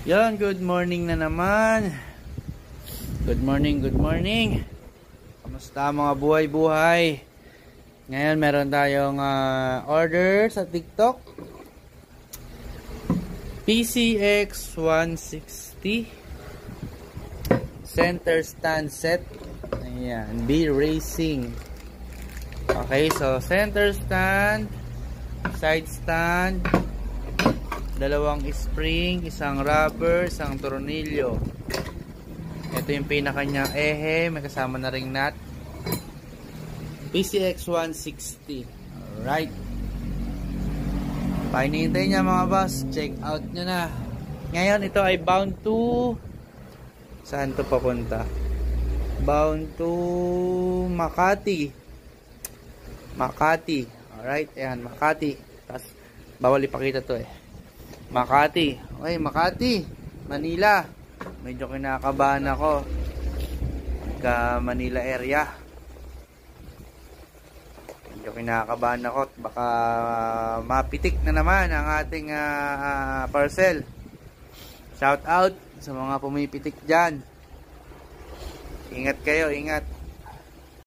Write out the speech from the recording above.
Yan, good morning na naman. Good morning, good morning. Kamusta mga buhay-buhay? Ngayon meron tayong order sa TikTok. PCX 160 center stand set. Ayan, B Racing. Okay, so center stand, side stand, dalawang spring, isang rubber, isang tornilyo. Ito yung pinakanyang ehe, may kasama na ring nut. PCX 160. Alright. Pahinihintay niya mga boss, check out nyo na. Ngayon ito ay bound to, saan to papunta? Bound to Makati. Makati. Alright, ayan, Makati. Tapos bawal ipakita to eh. Makati. Okay, Makati. Manila. Medyo kinakabahan ako. Manila area. Medyo kinakabahan ako. Baka mapitik na naman ang ating parcel. Shout out sa mga pumipitik dyan. Ingat kayo, ingat.